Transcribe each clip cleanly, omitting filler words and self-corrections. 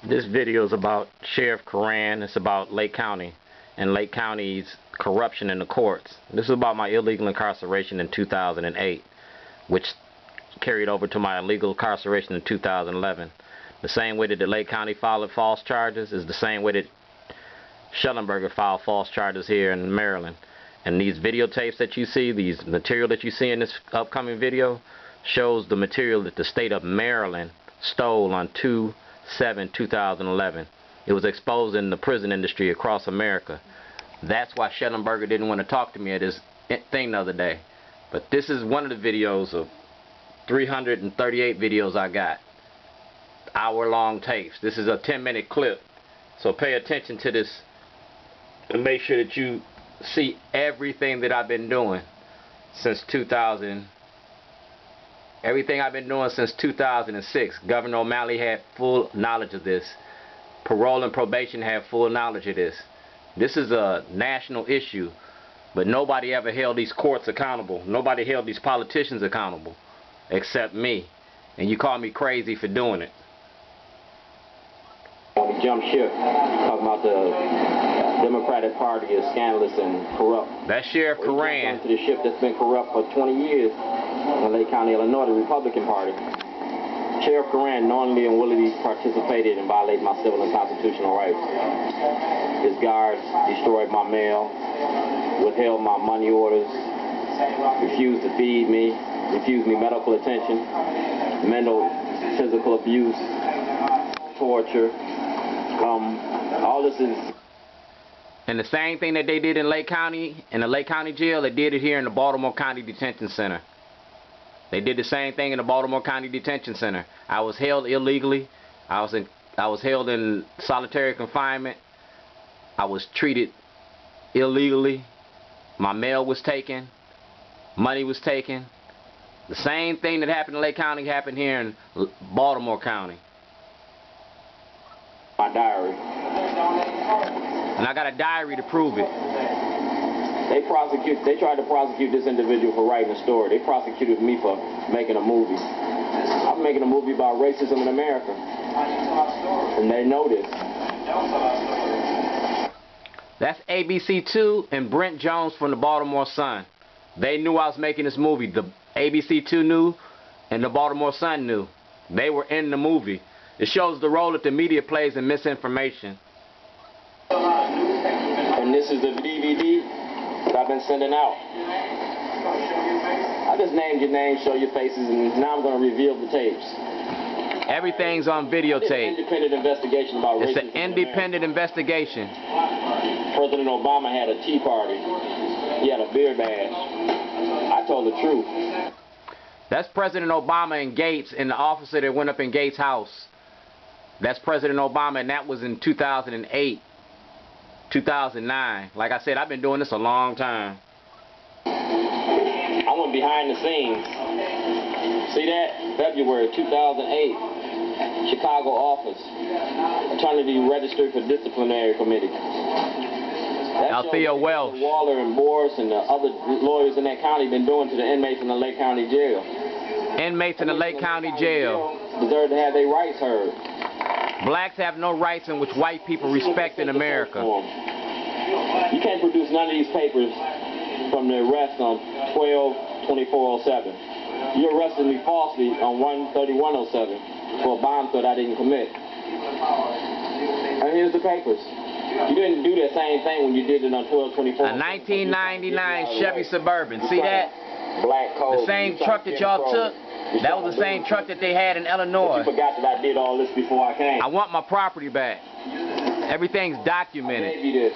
This video is about Sheriff Caran. It's about Lake County and Lake County's corruption in the courts. This is about my illegal incarceration in 2008, which carried over to my illegal incarceration in 2011. The same way that the Lake County filed false charges is the same way that Shellenberger filed false charges here in Maryland. And these videotapes that you see, these material that you see in this upcoming video, shows the material that the state of Maryland stole on 2/7/2011. It was exposed in the prison industry across America. That's why Shellenberger didn't want to talk to me at his thing the other day. But this is one of the videos of 338 videos I got. Hour-long tapes. This is a 10-minute clip. So pay attention to this and make sure that you see everything that I've been doing since 2000. Everything I've been doing since 2006. Governor O'Malley had full knowledge of this. Parole and probation had full knowledge of this. This is a national issue, but nobody ever held these courts accountable. Nobody held these politicians accountable except me. And you call me crazy for doing it. Jump ship, talking about the Democratic Party is scandalous and corrupt. That's Sheriff Caran. To the ship that's been corrupt for 20 years in Lake County, Illinois, the Republican Party. Sheriff Caran knowingly and willingly participated in violating my civil and constitutional rights. His guards destroyed my mail, withheld my money orders, refused to feed me, refused me medical attention, mental, physical abuse, torture. All this is... And the same thing that they did in Lake County, in the Lake County jail, they did it here in the Baltimore County Detention Center. They did the same thing in the Baltimore County Detention Center. I was held illegally. I was held in solitary confinement. I was treated illegally. My mail was taken. Money was taken. The same thing that happened in Lake County happened here in Baltimore County. My diary. And I got a diary to prove it. They tried to prosecute this individual for writing a story. They prosecuted me for making a movie. I'm making a movie about racism in America. And they know this. That's ABC2 and Brent Jones from the Baltimore Sun. They knew I was making this movie. The ABC2 knew and the Baltimore Sun knew. They were in the movie. It shows the role that the media plays in misinformation. And this is the DVD that I've been sending out. I just named your name, show your faces, and now I'm going to reveal the tapes. Everything's on videotape. It's an independent investigation about racism. It's an independent investigation. President Obama had a tea party. He had a beer bash. I told the truth. That's President Obama and Gates and the officer that went up in Gates' house. That's President Obama, and that was in 2008, 2009. Like I said, I've been doing this a long time. I went behind the scenes. See that? February 2008, Chicago office. Attorney registered for disciplinary committee. Althea Welsh. Waller and Boris and the other lawyers in that county been doing to the inmates in the Lake County jail. Inmates in the Lake County jail deserve to have their rights heard. Blacks have no rights in which white people respect in America. You can't produce none of these papers from the arrest on 12/24/07. You arrested me falsely on 1/31/07 for a bomb threat I didn't commit. And here's the papers. You didn't do that same thing when you did it on 12/24. A 1999 Chevy Suburban. See that? Black code. The same truck that y'all took? That was the same truck that they had in Illinois. But you forgot that I did all this before I came. I want my property back. Everything's documented. I gave you this.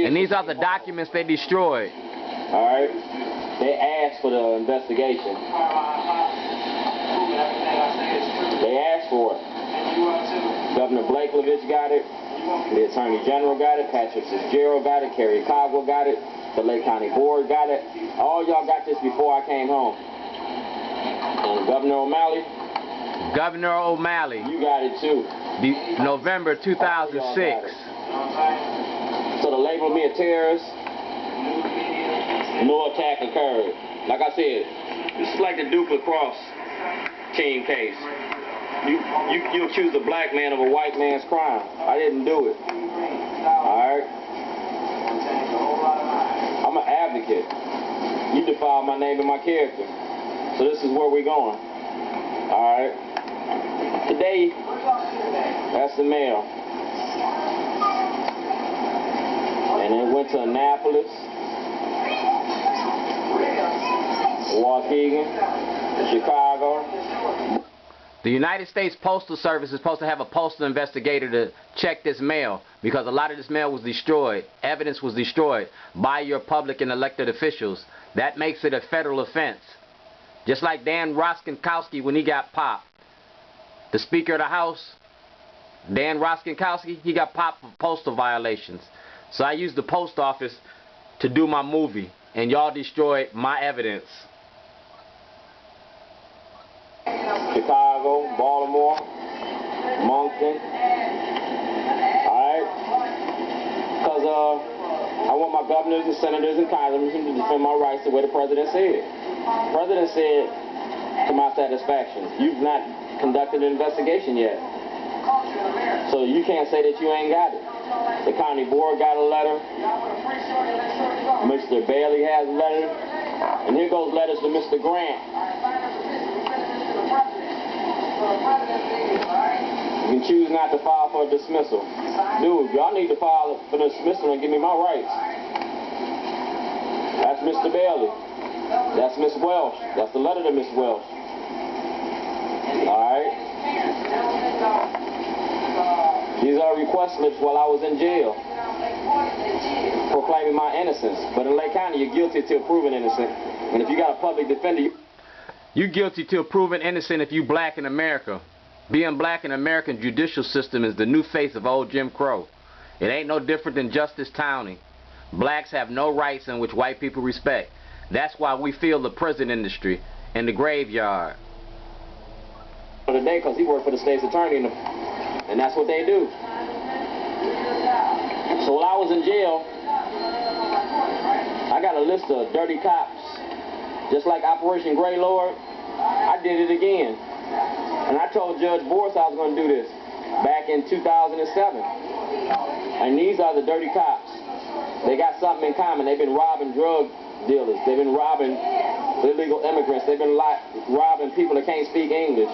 And these are the documents they destroyed. Alright? They asked for the investigation. They asked for it. Governor Blakevich got it. The Attorney General got it. Patrick Fitzgerald got it. Kerry Cogwell got it. The Lake County Board got it. All y'all got this before I came home. And Governor O'Malley? Governor O'Malley. You got it too. November 2006. So to label me a terrorist, no attack occurred. Like I said, this is like the Duke lacrosse team case. You accuse a black man of a white man's crime. I didn't do it. Alright? I'm an advocate. You defile my name and my character. So this is where we're going. Alright? Today, that's the mail. And it went to Annapolis, Waukegan, Chicago. The United States Postal Service is supposed to have a postal investigator to check this mail because a lot of this mail was destroyed. Evidence was destroyed by your public and elected officials. That makes it a federal offense. Just like Dan Rostenkowski when he got popped. The Speaker of the House, Dan Rostenkowski, he got popped for postal violations. So I used the post office to do my movie, and y'all destroyed my evidence. Chicago, Baltimore, Moncton. Alright? Because I want my governors and senators and congressmen to defend my rights the way the president said. The president said, to my satisfaction, you've not conducted an investigation yet. So you can't say that you ain't got it. The county board got a letter. Mr. Bailey has a letter. And here goes letters to Mr. Grant. You can choose not to file for a dismissal. Dude, y'all need to file for dismissal and give me my rights. That's Mr. Bailey. That's Miss Welsh. That's the letter to Miss Welsh. Alright? These are request slips while I was in jail, proclaiming my innocence. But in Lake County, you're guilty till proven innocent. And if you got a public defender, you're guilty till proven innocent if you black in America. Being black in the American judicial system is the new face of old Jim Crow. It ain't no different than Justice County. Blacks have no rights in which white people respect. That's why we feel the prison industry and the graveyard. Today, because he worked for the state's attorney, and that's what they do. So while I was in jail, I got a list of dirty cops. Just like Operation Grey Lord, I did it again. And I told Judge Boris I was going to do this back in 2007. And these are the dirty cops. They got something in common. They've been robbing drug dealers. They've been robbing illegal immigrants. They've been robbing people that can't speak English.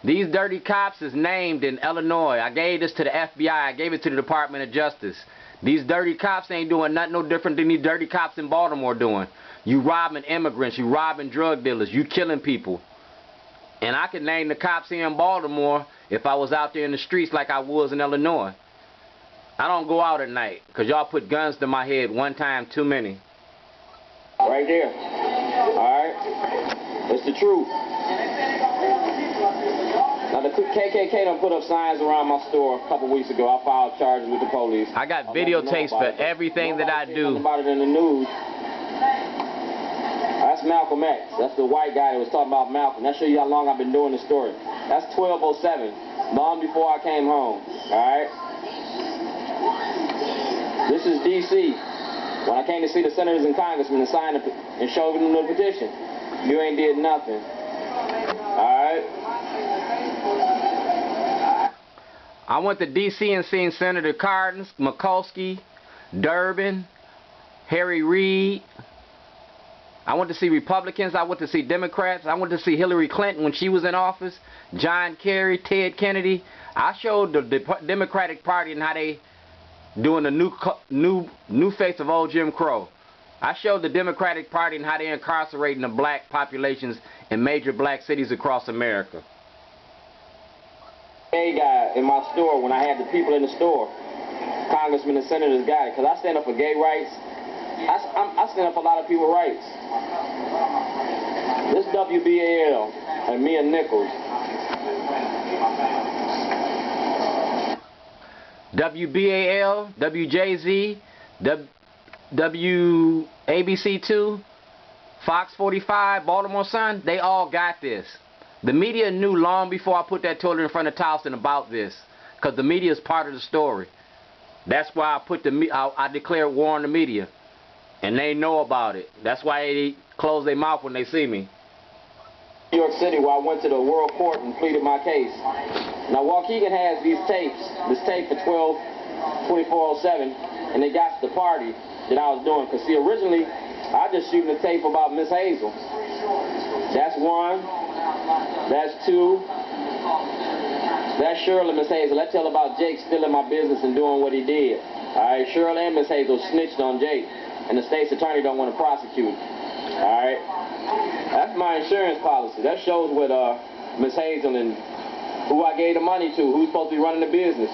These dirty cops is named in Illinois. I gave this to the FBI. I gave it to the Department of Justice. These dirty cops ain't doing nothing no different than these dirty cops in Baltimore doing. You robbing immigrants. You robbing drug dealers. You killing people. And I could name the cops here in Baltimore if I was out there in the streets like I was in Illinois. I don't go out at night because y'all put guns to my head one time too many. Right there. Alright? It's the truth. Now the KKK done put up signs around my store a couple weeks ago. I filed charges with the police. I got videotapes for everything that I do. About it in the news. That's Malcolm X. That's the white guy that was talking about Malcolm. That shows you how long I've been doing the story. That's 1207, long before I came home. Alright? This is D.C. When I came to see the senators and congressmen and signed and showed them the petition. You ain't did nothing. Alright? I went to D.C. and seen Senator Cardin, Mikulski, Durbin, Harry Reid. I went to see Republicans. I went to see Democrats. I went to see Hillary Clinton when she was in office. John Kerry, Ted Kennedy. I showed the Democratic Party and how they doing the new face of old Jim Crow. I showed the Democratic Party and how they're incarcerating the black populations in major black cities across America. Gay guy in my store, when I had the people in the store, congressmen and senators got it, because I stand up for gay rights. I stand up for a lot of people's rights. This WBAL and Mia Nichols. WBAL, WJZ, WABC2, Fox 45, Baltimore Sun, they all got this. The media knew long before I put that toilet in front of Towson about this, because the media is part of the story. That's why I declared war on the media, and they know about it. That's why they close their mouth when they see me. New York City, where I went to the World Court and pleaded my case. Now, Waukegan has these tapes, this tape for 12/24/07, and it got the party that I was doing. Because, see, originally, I just shooting a tape about Miss Hazel. That's one. That's two. That's Shirley, Miss Hazel. I tell about Jake stealing my business and doing what he did. All right, Shirley and Miss Hazel snitched on Jake, and the state's attorney don't want to prosecute. All right, that's my insurance policy. That shows what Miss Hazel and who I gave the money to, who's supposed to be running the business.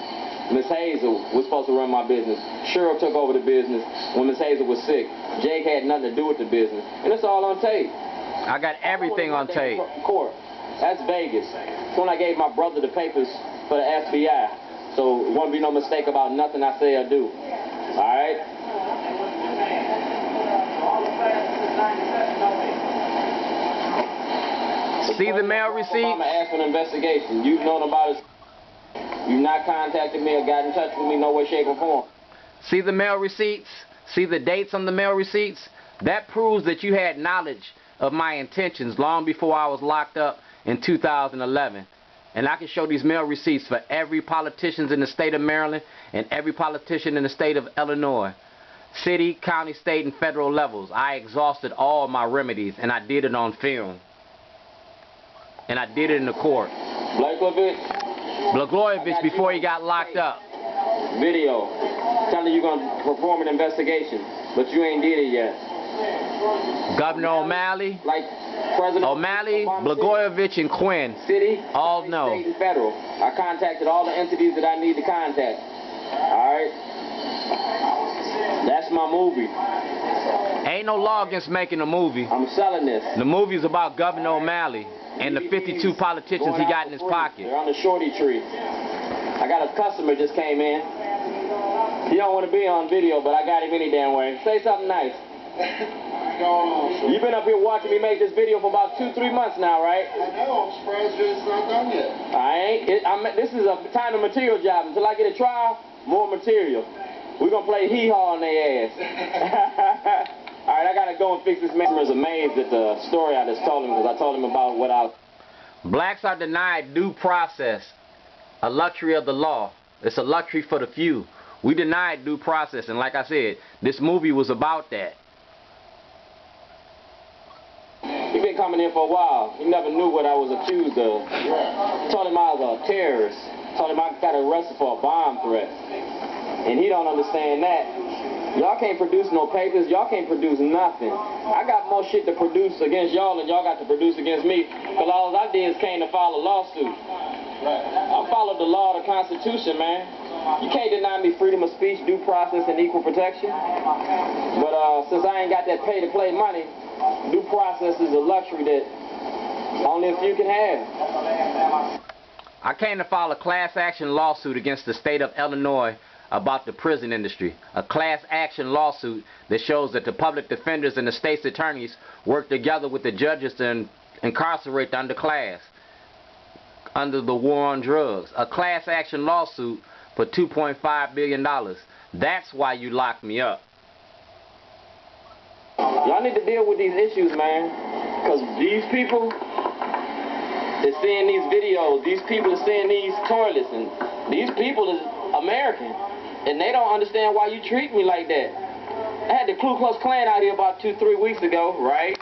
Miss Hazel was supposed to run my business. Cheryl took over the business when Miss Hazel was sick. Jake had nothing to do with the business, and it's all on tape. I got everything on tape. Court. That's Vegas. That's when I gave my brother the papers for the FBI. So it won't be no mistake about nothing I say or do. All right? See the mail receipts? I'm going to ask for an investigation. You've known about it. You've not contacted me or got in touch with me no way, shape, or form. See the mail receipts? See the dates on the mail receipts? That proves that you had knowledge of my intentions long before I was locked up in 2011. And I can show these mail receipts for every politician in the state of Maryland and every politician in the state of Illinois. City, county, state, and federal levels. I exhausted all my remedies, and I did it on film. And I did it in the court. Blagojevich before he got locked up. Video telling you you're going to perform an investigation, but you ain't did it yet. Governor O'Malley, like President O'Malley, Blagojevich, and Quinn City, all know. State and federal. I contacted all the entities that I need to contact. All right? That's my movie. Ain't no law against making a movie. I'm selling this. The movie's about Governor O'Malley and the 52 politicians he got in his pocket. They're on the Shorty tree. I got a customer just came in. He don't want to be on video, but I got him any damn way. Say something nice. You've been up here watching me make this video for about 2-3 months now, right? I know. I'm surprised it's not done yet. I ain't. This is a time and material job. Until I get a trial, more material. We're going to play hee-haw on their ass. All right, I got to go and fix this. Man is amazed at the story I just told him because I told him about what I... Blacks are denied due process, a luxury of the law. It's a luxury for the few. We denied due process, and like I said, this movie was about that. He been coming in for a while. He never knew what I was accused of. Told him I was a terrorist. Told him I got arrested for a bomb threat. And he don't understand that. Y'all can't produce no papers. Y'all can't produce nothing. I got more shit to produce against y'all than y'all got to produce against me. Because all I did is came to file a lawsuit. I followed the law of the Constitution, man. You can't deny me freedom of speech, due process, and equal protection. But since I ain't got that pay-to-play money, due process is a luxury that only a few can have. I came to file a class action lawsuit against the state of Illinois about the prison industry. A class action lawsuit that shows that the public defenders and the state's attorneys work together with the judges to incarcerate the underclass under the war on drugs. A class action lawsuit for $2.5 billion. That's why you locked me up. Y'all need to deal with these issues, man. Because these people is seeing these videos. These people are seeing these toilets. And these people is American. And they don't understand why you treat me like that. I had the Ku Klux Klan out here about 2-3 weeks ago, right?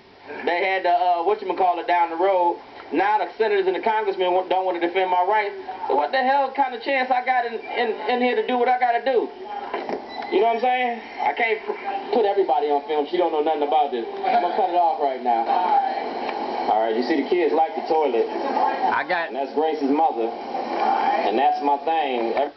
They had the, whatchamacallit down the road. Now the senators and the congressmen don't want to defend my rights. So what the hell kind of chance I got in here to do what I got to do? You know what I'm saying? I can't put everybody on film. She don't know nothing about this. I'm going to cut it off right now. All right, you see the kids like the toilet. And that's Grace's mother. And that's my thing.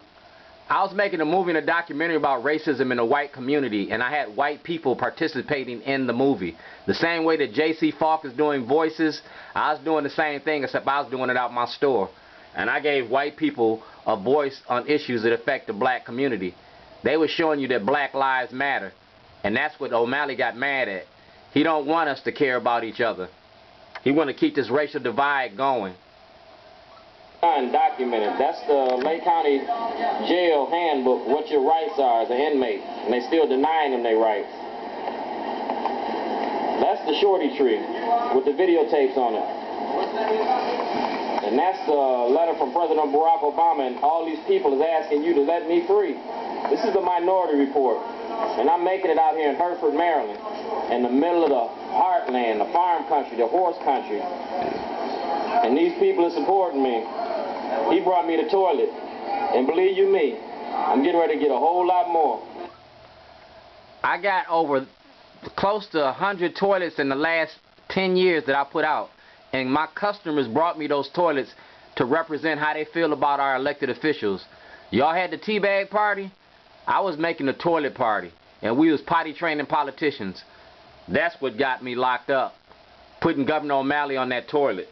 I was making a movie and a documentary about racism in the white community, and I had white people participating in the movie. The same way that J.C. Falk is doing voices, I was doing the same thing, except I was doing it out my store. And I gave white people a voice on issues that affect the black community. They were showing you that black lives matter. And that's what O'Malley got mad at. He don't want us to care about each other. He want to keep this racial divide going. Undocumented. That's the Lake County Jail handbook, what your rights are as an inmate. And they still denying them their rights. That's the Shorty tree with the videotapes on it. And that's a letter from President Barack Obama, and all these people is asking you to let me free. This is the Minority Report, and I'm making it out here in Hereford, Maryland, in the middle of the heartland, the farm country, the horse country. And these people are supporting me. He brought me the toilet, and believe you me, I'm getting ready to get a whole lot more. I got over close to 100 toilets in the last 10 years that I put out, and my customers brought me those toilets to represent how they feel about our elected officials. Y'all had the teabag party, I was making a toilet party, and we was potty training politicians. That's what got me locked up, putting Governor O'Malley on that toilet.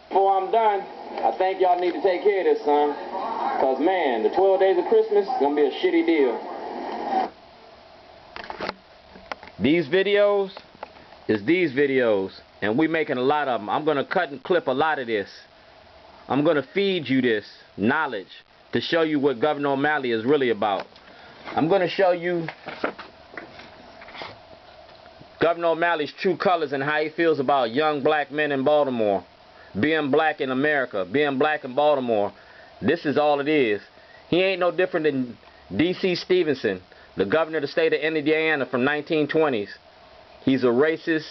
Before I'm done, I think y'all need to take care of this, son. Because, man, the 12 days of Christmas is going to be a shitty deal. These videos is these videos, and we making a lot of them. I'm going to cut and clip a lot of this. I'm going to feed you this knowledge to show you what Governor O'Malley is really about. I'm going to show you Governor O'Malley's true colors and how he feels about young black men in Baltimore, being black in America, being black in Baltimore. This is all it is. He ain't no different than D.C. Stevenson, the governor of the state of Indiana from 1920s. He's a racist,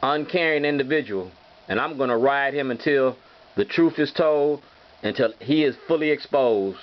uncaring individual, and I'm going to ride him until the truth is told, until he is fully exposed.